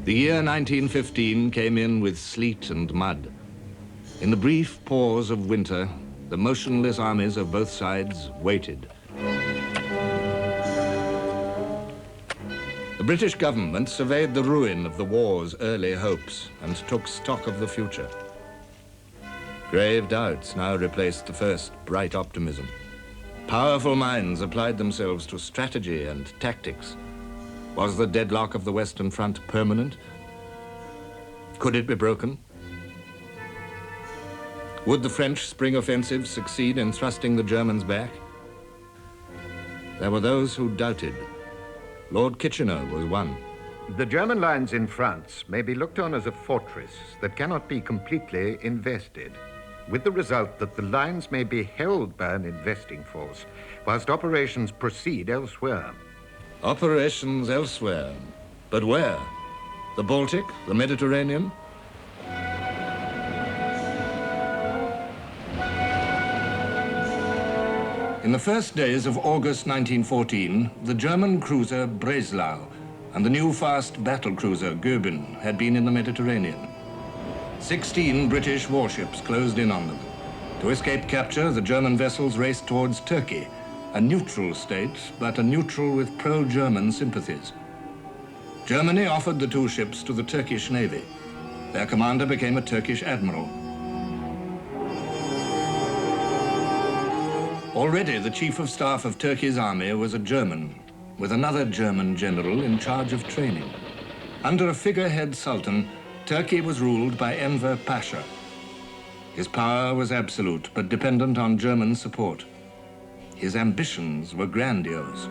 The year 1915 came in with sleet and mud. In the brief pause of winter, the motionless armies of both sides waited. The British government surveyed the ruin of the war's early hopes and took stock of the future. Grave doubts now replaced the first bright optimism. Powerful minds applied themselves to strategy and tactics. Was the deadlock of the Western Front permanent? Could it be broken? Would the French spring offensive succeed in thrusting the Germans back? There were those who doubted. Lord Kitchener was one. The German lines in France may be looked on as a fortress that cannot be completely invested, with the result that the lines may be held by an investing force, whilst operations proceed elsewhere. Operations elsewhere. But where? The Baltic? The Mediterranean? In the first days of August 1914, the German cruiser Breslau and the new fast battle cruiser Goeben had been in the Mediterranean. 16 British warships closed in on them. To escape capture, the German vessels raced towards Turkey, a neutral state, but a neutral with pro-German sympathies. Germany offered the two ships to the Turkish Navy. Their commander became a Turkish admiral. Already the chief of staff of Turkey's army was a German, with another German general in charge of training. Under a figurehead sultan, Turkey was ruled by Enver Pasha. His power was absolute, but dependent on German support. His ambitions were grandiose.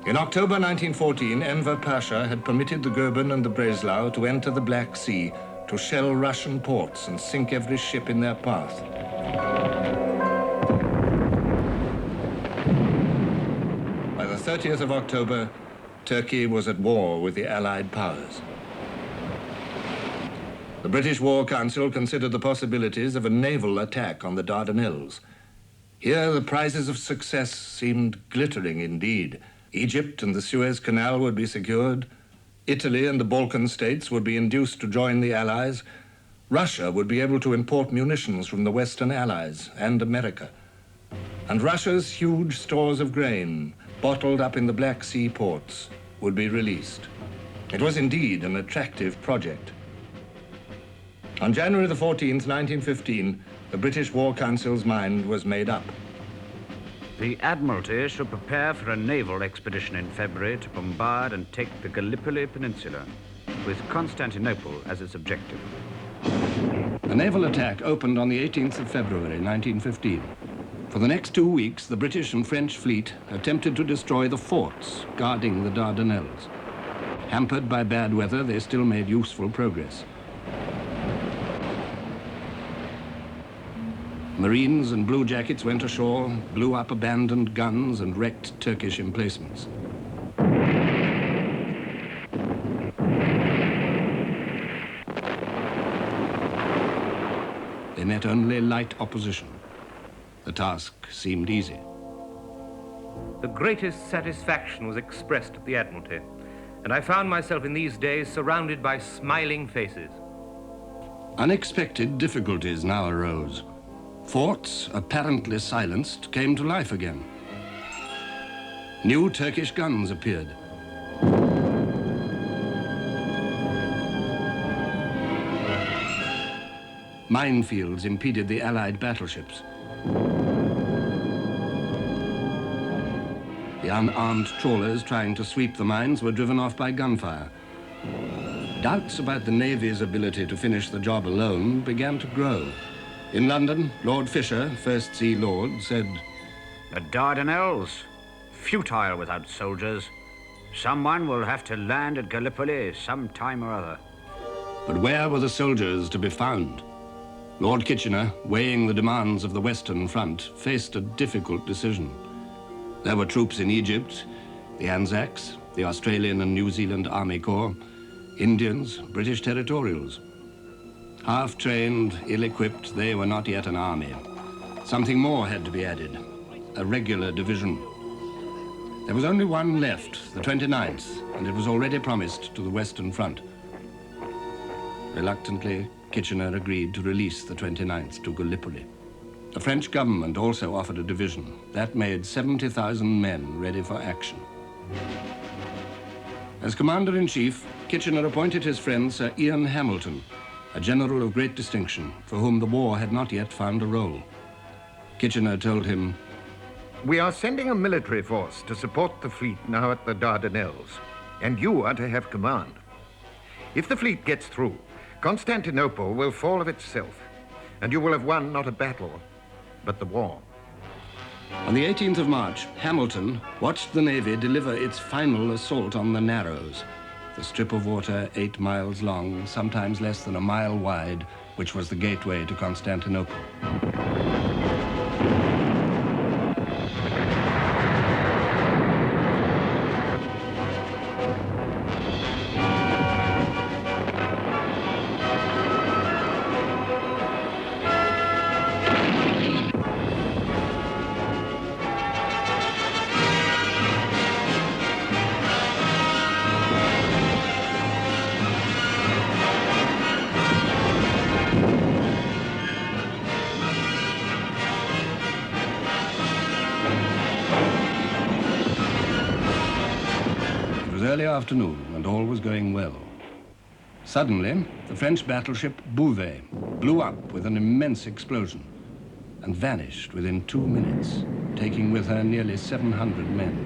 In October 1914, Enver Pasha had permitted the Goeben and the Breslau to enter the Black Sea, to shell Russian ports and sink every ship in their path. By the 30th of October, Turkey was at war with the Allied powers. The British War Council considered the possibilities of a naval attack on the Dardanelles. Here, the prizes of success seemed glittering indeed. Egypt and the Suez Canal would be secured. Italy and the Balkan states would be induced to join the Allies. Russia would be able to import munitions from the Western Allies and America. And Russia's huge stores of grain, bottled up in the Black Sea ports, would be released. It was indeed an attractive project. On January the 14th, 1915, the British War Council's mind was made up. The Admiralty should prepare for a naval expedition in February to bombard and take the Gallipoli Peninsula, with Constantinople as its objective. The naval attack opened on the 18th of February, 1915. For the next 2 weeks, the British and French fleet attempted to destroy the forts guarding the Dardanelles. Hampered by bad weather, they still made useful progress. Marines and bluejackets went ashore, blew up abandoned guns and wrecked Turkish emplacements. They met only light opposition. The task seemed easy. The greatest satisfaction was expressed at the Admiralty, and I found myself in these days surrounded by smiling faces. Unexpected difficulties now arose. Forts, apparently silenced, came to life again. New Turkish guns appeared. Minefields impeded the Allied battleships. The unarmed trawlers trying to sweep the mines were driven off by gunfire. Doubts about the Navy's ability to finish the job alone began to grow. In London, Lord Fisher, First Sea Lord, said, "The Dardanelles, futile without soldiers. Someone will have to land at Gallipoli some time or other." But where were the soldiers to be found? Lord Kitchener, weighing the demands of the Western Front, faced a difficult decision. There were troops in Egypt, the Anzacs, the Australian and New Zealand Army Corps, Indians, British territorials. Half-trained, ill-equipped, they were not yet an army. Something more had to be added, a regular division. There was only one left, the 29th, and it was already promised to the Western Front. Reluctantly, Kitchener agreed to release the 29th to Gallipoli. The French government also offered a division. That made 70,000 men ready for action. As commander-in-chief, Kitchener appointed his friend Sir Ian Hamilton, a general of great distinction, for whom the war had not yet found a role. Kitchener told him, "We are sending a military force to support the fleet now at the Dardanelles, and you are to have command. If the fleet gets through, Constantinople will fall of itself, and you will have won not a battle, but the war." On the 18th of March, Hamilton watched the Navy deliver its final assault on the Narrows, the strip of water 8 miles long, sometimes less than a mile wide, which was the gateway to Constantinople. Early afternoon, and all was going well. Suddenly, the French battleship Bouvet blew up with an immense explosion and vanished within 2 minutes, taking with her nearly 700 men.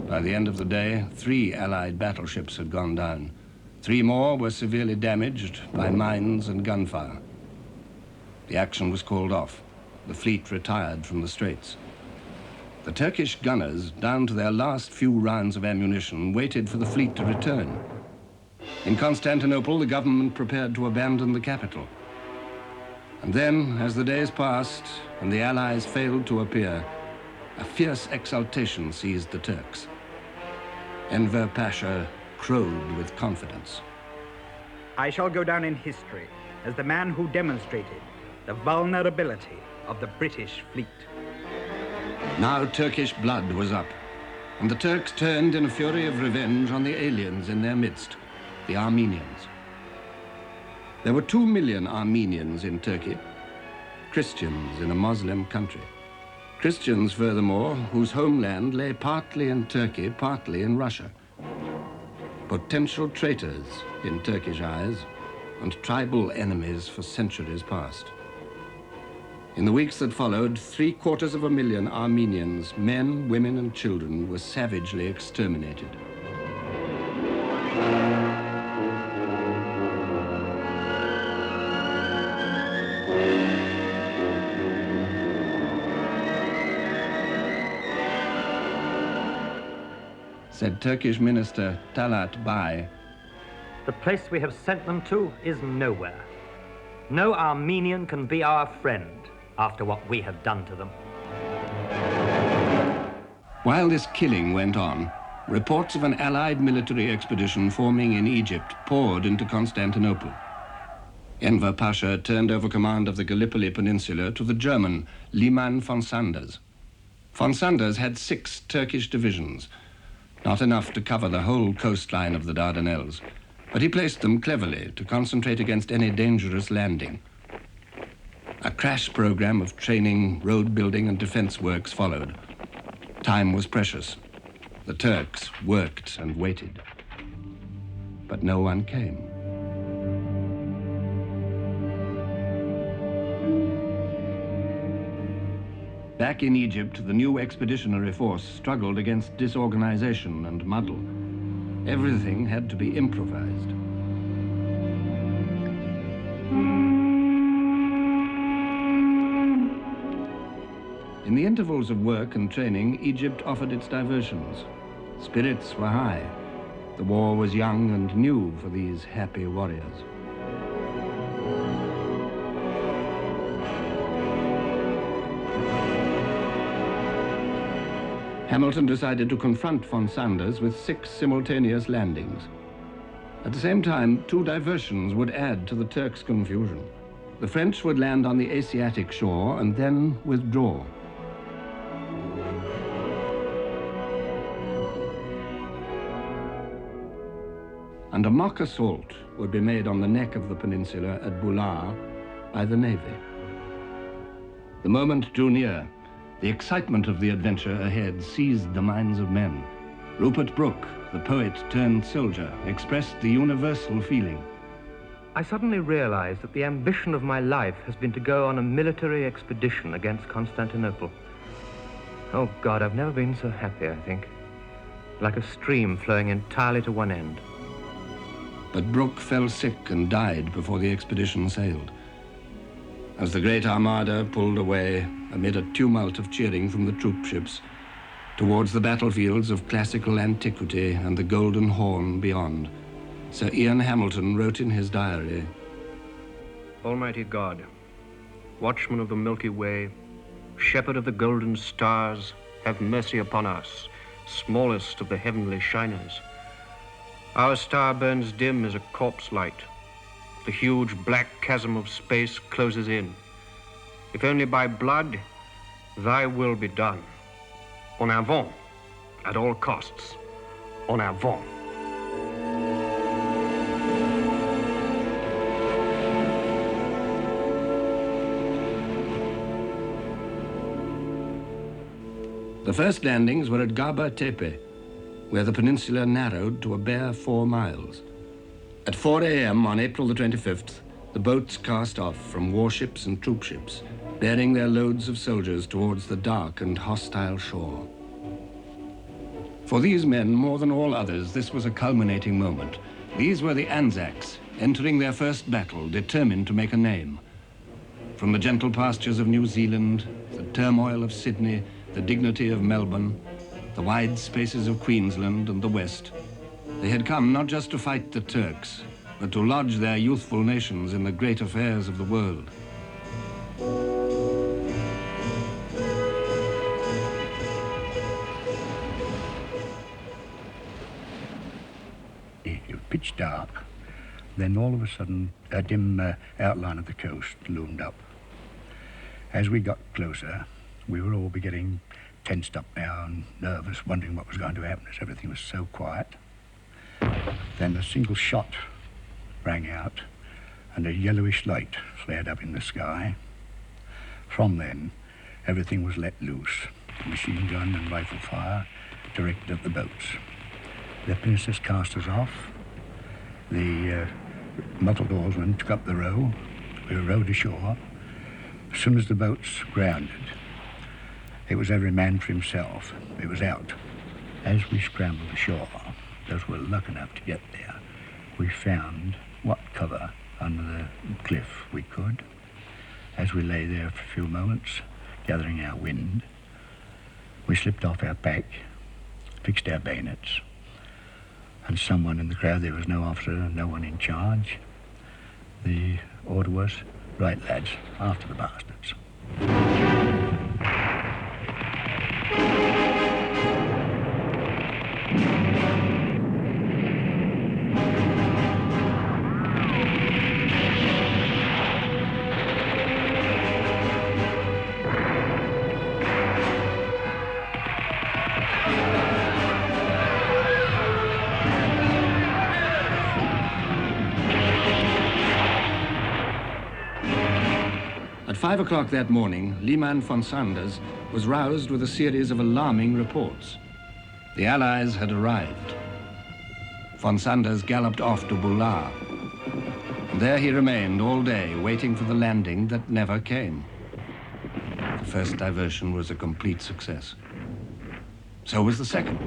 By the end of the day, 3 Allied battleships had gone down. 3 more were severely damaged by mines and gunfire. The action was called off. The fleet retired from the straits. The Turkish gunners, down to their last few rounds of ammunition, waited for the fleet to return. In Constantinople, the government prepared to abandon the capital. And then, as the days passed and the Allies failed to appear, a fierce exultation seized the Turks. Enver Pasha crowed with confidence. "I shall go down in history as the man who demonstrated the vulnerability of the British fleet." Now Turkish blood was up, and the Turks turned in a fury of revenge on the aliens in their midst, the Armenians. There were 2 million Armenians in Turkey, Christians in a Muslim country. Christians, furthermore, whose homeland lay partly in Turkey, partly in Russia. Potential traitors in Turkish eyes, and tribal enemies for centuries past. In the weeks that followed, 750,000 Armenians, men, women, and children, were savagely exterminated. Said Turkish Minister Talat Bay, "The place we have sent them to is nowhere. No Armenian can be our friend after what we have done to them." While this killing went on, reports of an Allied military expedition forming in Egypt poured into Constantinople. Enver Pasha turned over command of the Gallipoli Peninsula to the German Liman von Sanders. Von Sanders had 6 Turkish divisions, not enough to cover the whole coastline of the Dardanelles, but he placed them cleverly to concentrate against any dangerous landing. A crash program of training, road building, and defense works followed. Time was precious. The Turks worked and waited. But no one came. Back in Egypt, the new expeditionary force struggled against disorganization and muddle. Everything had to be improvised. In the intervals of work and training, Egypt offered its diversions. Spirits were high. The war was young and new for these happy warriors. Hamilton decided to confront von Sanders with 6 simultaneous landings. At the same time, 2 diversions would add to the Turks' confusion. The French would land on the Asiatic shore and then withdraw. and a mock assault would be made on the neck of the peninsula at Boulard by the Navy. The moment drew near. The excitement of the adventure ahead seized the minds of men. Rupert Brooke, the poet turned soldier, expressed the universal feeling. I suddenly realized that the ambition of my life has been to go on a military expedition against Constantinople. Oh God, I've never been so happy, I think. Like a stream flowing entirely to one end. But Brooke fell sick and died before the expedition sailed. As the great armada pulled away amid a tumult of cheering from the troop ships towards the battlefields of classical antiquity and the Golden Horn beyond, Sir Ian Hamilton wrote in his diary, Almighty God, watchman of the Milky Way, shepherd of the golden stars, have mercy upon us, smallest of the heavenly shiners. Our star burns dim as a corpse light. The huge black chasm of space closes in. If only by blood, thy will be done. En avant, at all costs. En avant. The first landings were at Gaba Tepe, where the peninsula narrowed to a bare 4 miles. At 4 a.m. on April the 25th, the boats cast off from warships and troopships, bearing their loads of soldiers towards the dark and hostile shore. For these men, more than all others, this was a culminating moment. These were the Anzacs, entering their first battle, determined to make a name. From the gentle pastures of New Zealand, the turmoil of Sydney, the dignity of Melbourne, the wide spaces of Queensland and the West, they had come not just to fight the Turks, but to lodge their youthful nations in the great affairs of the world. It was pitch dark. Then all of a sudden, a dim outline of the coast loomed up. As we got closer, we were all getting tensed up now and nervous, wondering what was going to happen as everything was so quiet. Then a single shot rang out and a yellowish light flared up in the sky. From then, everything was let loose. Machine gun and rifle fire directed at the boats. The pinnaces cast us off. The muffled oarsmen took up the row. We were rowed ashore. As soon as the boats grounded, it was every man for himself. It was out. As we scrambled ashore, those who were lucky enough to get there, we found what cover under the cliff we could. As we lay there for a few moments, gathering our wind, we slipped off our pack, fixed our bayonets, and someone in the crowd, there was no officer, no one in charge. The order was, right lads, after the bastards. At 5 o'clock that morning, Liman von Sanders was roused with a series of alarming reports. The Allies had arrived. Von Sanders galloped off to Boulard. There he remained all day, waiting for the landing that never came. The first diversion was a complete success. So was the second.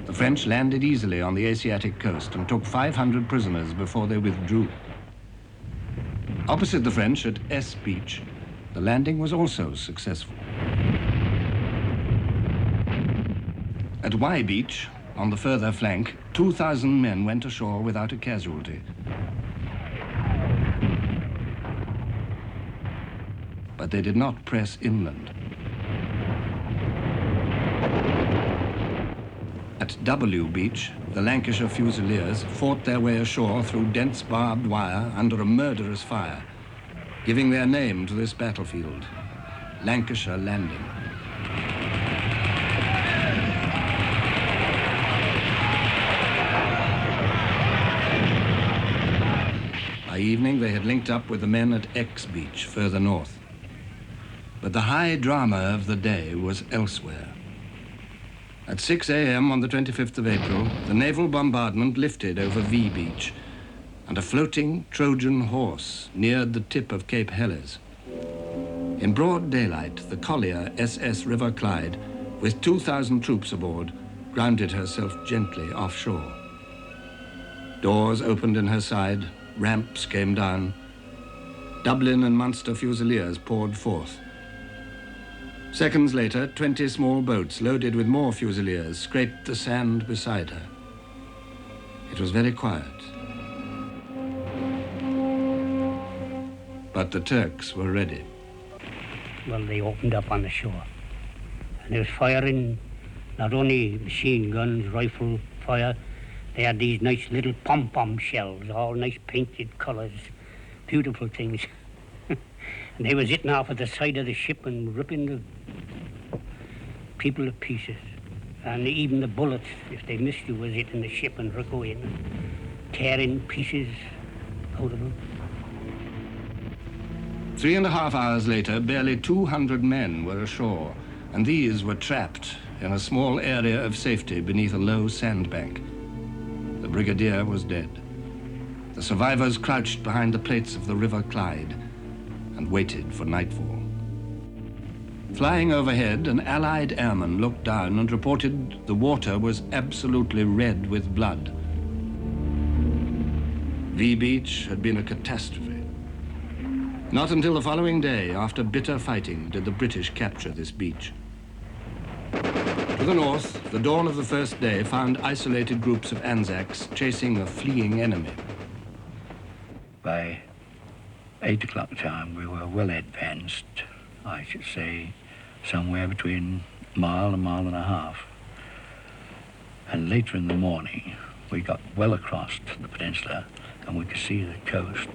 The French landed easily on the Asiatic coast and took 500 prisoners before they withdrew. Opposite the French at S Beach, the landing was also successful. At Y Beach, on the further flank, 2,000 men went ashore without a casualty. But they did not press inland. At W Beach, the Lancashire Fusiliers fought their way ashore through dense barbed wire under a murderous fire, giving their name to this battlefield, Lancashire Landing. linked up with the men at X Beach further north. But the high drama of the day was elsewhere. At 6 a.m. on the 25th of April, the naval bombardment lifted over V Beach, and a floating Trojan horse neared the tip of Cape Helles. In broad daylight, the collier SS River Clyde, with 2,000 troops aboard, grounded herself gently offshore. Doors opened in her side, ramps came down. Dublin and Munster Fusiliers poured forth. Seconds later, 20 small boats loaded with more Fusiliers scraped the sand beside her. It was very quiet. But the Turks were ready. Well, they opened up on the shore. And they was firing not only machine guns, rifle fire, they had these nice little pom-pom shells, all nice painted colours, beautiful things. And they was hitting off at the side of the ship and ripping the people to pieces. And even the bullets, if they missed you, was hitting the ship and recoiling, tearing pieces out of them. 3.5 hours later, barely 200 men were ashore, and these were trapped in a small area of safety beneath a low sandbank. The brigadier was dead. The survivors crouched behind the plates of the River Clyde and waited for nightfall. Flying overhead, an Allied airman looked down and reported the water was absolutely red with blood. V Beach had been a catastrophe. Not until the following day, after bitter fighting, did the British capture this beach. To the north, the dawn of the first day found isolated groups of Anzacs chasing a fleeing enemy. By 8 o'clock time, we were well advanced, I should say, somewhere between a mile and a half. And later in the morning, we got well across the peninsula and we could see the coast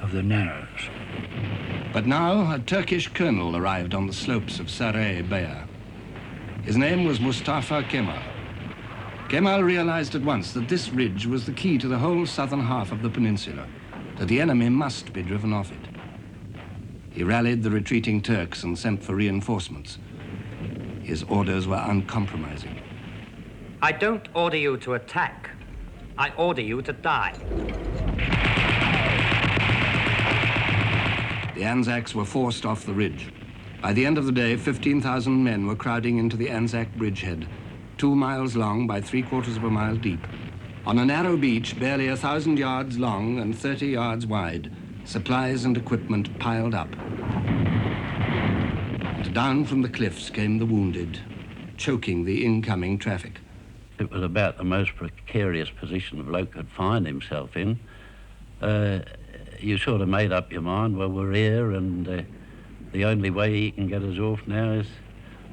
of the Narrows. But now a Turkish colonel arrived on the slopes of Saray Bayah. His name was Mustafa Kemal. Kemal realized at once that this ridge was the key to the whole southern half of the peninsula, that the enemy must be driven off it. He rallied the retreating Turks and sent for reinforcements. His orders were uncompromising. I don't order you to attack. I order you to die. The Anzacs were forced off the ridge. By the end of the day, 15,000 men were crowding into the Anzac bridgehead, 2 miles long by 3/4 of a mile deep. On a narrow beach, barely 1,000 yards long and 30 yards wide, supplies and equipment piled up. And down from the cliffs came the wounded, choking the incoming traffic. It was about the most precarious position a bloke could find himself in. You sort of made up your mind, well, we're here, and the only way he can get us off now is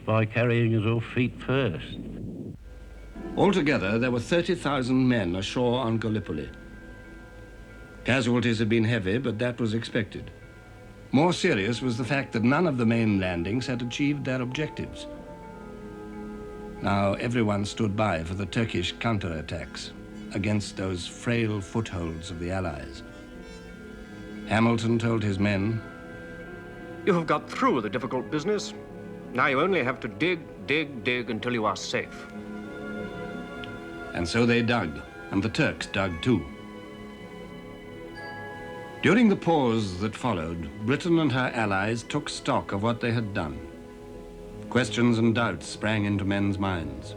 by carrying us off feet first. Altogether, there were 30,000 men ashore on Gallipoli. Casualties had been heavy, but that was expected. More serious was the fact that none of the main landings had achieved their objectives. Now everyone stood by for the Turkish counterattacks against those frail footholds of the Allies. Hamilton told his men, You have got through the difficult business. Now you only have to dig, dig, dig until you are safe. and so they dug, and the Turks dug too. During the pause that followed, Britain and her allies took stock of what they had done. Questions and doubts sprang into men's minds.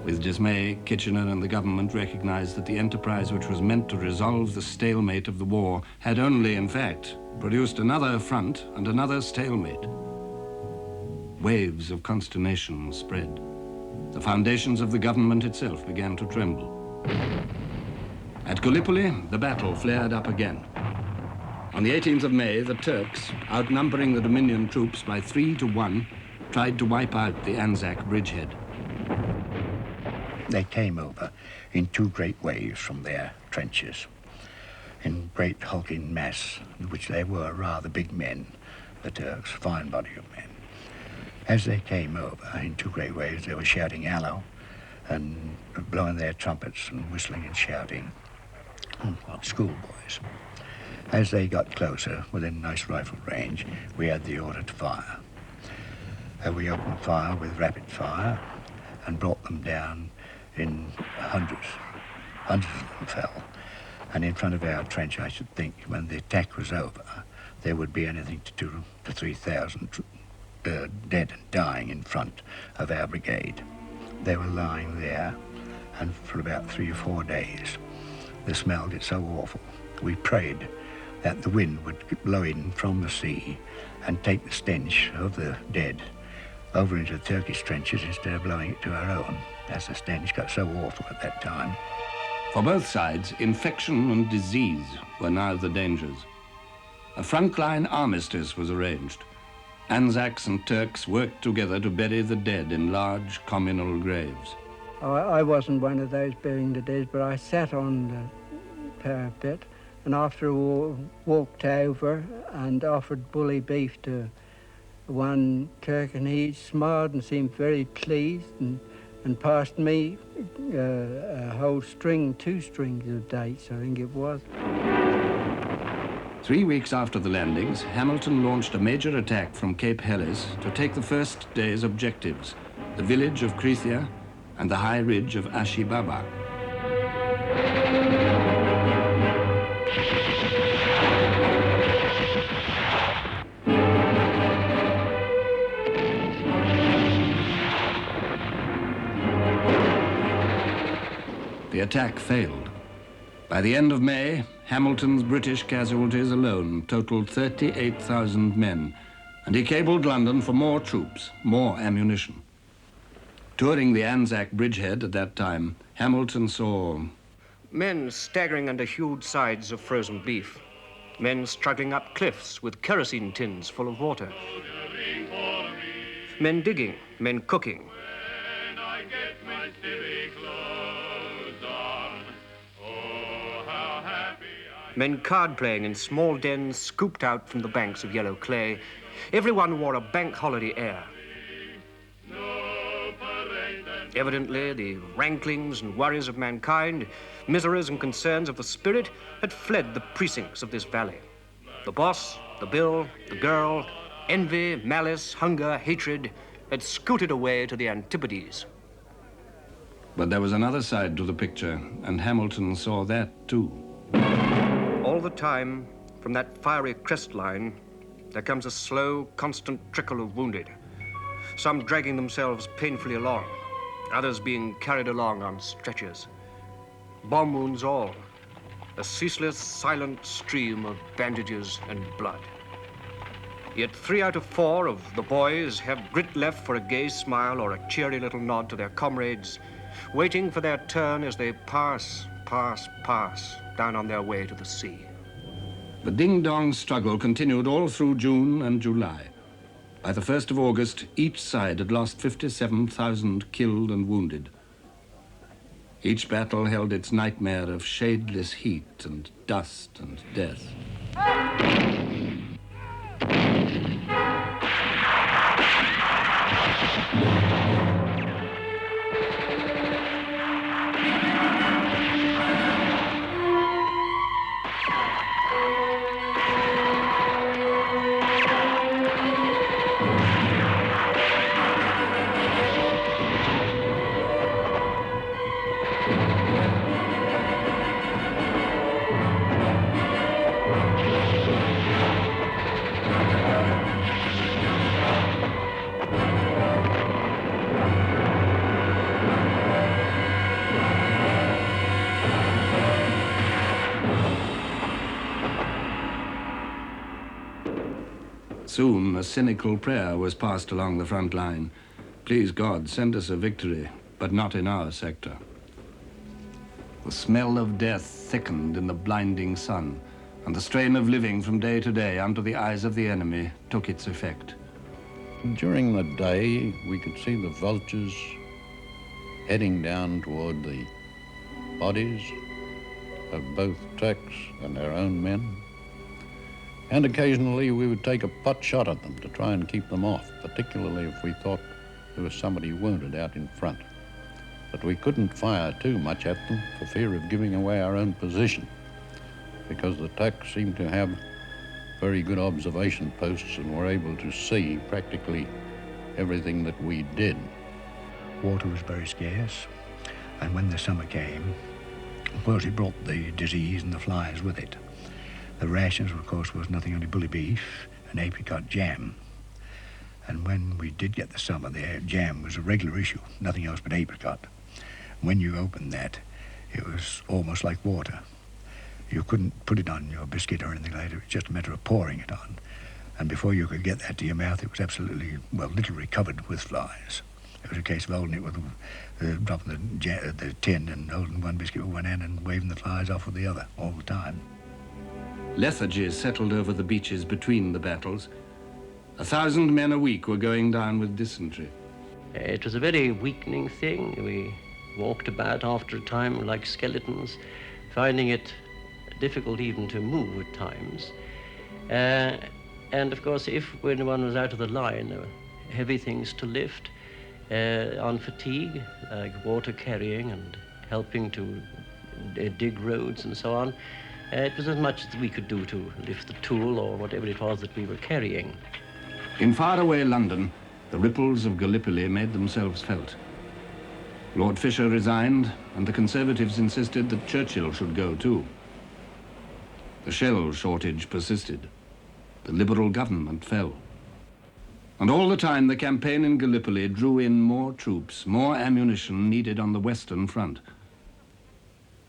With dismay, Kitchener and the government recognized that the enterprise which was meant to resolve the stalemate of the war had only, in fact, produced another affront and another stalemate. Waves of consternation spread. The foundations of the government itself began to tremble. At Gallipoli, the battle flared up again. On the 18th of May, the Turks, outnumbering the Dominion troops by 3 to 1, tried to wipe out the Anzac bridgehead. They came over in 2 great waves from their trenches, in great hulking mass, in which they were rather big men, the Turks, a fine body of men. As they came over in 2 great waves, they were shouting "Hallo," and blowing their trumpets and whistling and shouting, like schoolboys. As they got closer, within nice rifle range, we had the order to fire. We opened fire with rapid fire and brought them down in hundreds. Hundreds of them fell. And in front of our trench, I should think, when the attack was over, there would be anything to 2,000 to 3,000 dead and dying in front of our brigade. They were lying there, and for about 3 or 4 days, they smelled it so awful. We prayed that the wind would blow in from the sea and take the stench of the dead over into the Turkish trenches instead of blowing it to our own, as the stench got so awful at that time. For both sides, infection and disease were now the dangers. A frontline armistice was arranged. Anzacs and Turks worked together to bury the dead in large communal graves. I wasn't one of those burying the dead, but I sat on the parapet and after all walked over and offered bully beef to one Turk, and he smiled and seemed very pleased and passed me a whole string, 2 strings of dates, I think it was. 3 weeks after the landings, Hamilton launched a major attack from Cape Helles to take the first day's objectives, the village of Krithia and the high ridge of Ashi Baba. The attack failed. By the end of May, Hamilton's British casualties alone totaled 38,000 men, and he cabled London for more troops, more ammunition. Touring the Anzac bridgehead at that time, Hamilton saw men staggering under huge sides of frozen beef, men struggling up cliffs with kerosene tins full of water, men digging, men cooking, men card-playing in small dens scooped out from the banks of yellow clay. Everyone wore a bank holiday air. Evidently, the ranklings and worries of mankind, miseries and concerns of the spirit, had fled the precincts of this valley. The boss, the bill, the girl, envy, malice, hunger, hatred, had scooted away to the Antipodes. But there was another side to the picture, and Hamilton saw that too. All the time, from that fiery crest line, there comes a slow, constant trickle of wounded, some dragging themselves painfully along, others being carried along on stretchers. Bomb wounds all, a ceaseless, silent stream of bandages and blood. Yet 3 out of 4 of the boys have grit left for a gay smile or a cheery little nod to their comrades, waiting for their turn as they pass down on their way to the sea. The ding-dong struggle continued all through June and July. By the 1st of August, each side had lost 57,000 killed and wounded. Each battle held its nightmare of shadeless heat and dust and death. Soon, a cynical prayer was passed along the front line. Please God, send us a victory, but not in our sector. The smell of death thickened in the blinding sun, and the strain of living from day to day under the eyes of the enemy took its effect. During the day, we could see the vultures heading down toward the bodies of both Turks and our own men. And occasionally we would take a pot shot at them to try and keep them off, particularly if we thought there was somebody wounded out in front. But we couldn't fire too much at them for fear of giving away our own position. because the Turks seemed to have very good observation posts and were able to see practically everything that we did. Water was very scarce, and when the summer came, of course it brought the disease and the flies with it. The rations, of course, was nothing only bully beef and apricot jam. And when we did get the summer, the jam was a regular issue, nothing else but apricot. When you opened that, it was almost like water. You couldn't put it on your biscuit or anything like that. It was just a matter of pouring it on. And before you could get that to your mouth, it was absolutely, well, literally covered with flies. It was a case of holding it with dropping the tin and holding one biscuit with one hand and waving the flies off with the other all the time. Lethargy settled over the beaches between the battles. 1,000 men a week were going down with dysentery. It was a very weakening thing. We walked about after a time like skeletons, finding it difficult even to move at times. And of course, when one was out of the line, there were heavy things to lift. On fatigue, like water carrying and helping to dig roads and so on. It was as much as we could do to lift the tool or whatever it was that we were carrying. In faraway London, the ripples of Gallipoli made themselves felt. Lord Fisher resigned, and the Conservatives insisted that Churchill should go too. The shell shortage persisted. The Liberal government fell. And all the time, the campaign in Gallipoli drew in more troops, more ammunition needed on the Western Front.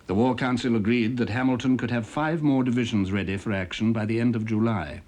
The War Council agreed that Hamilton could have 5 more divisions ready for action by the end of July.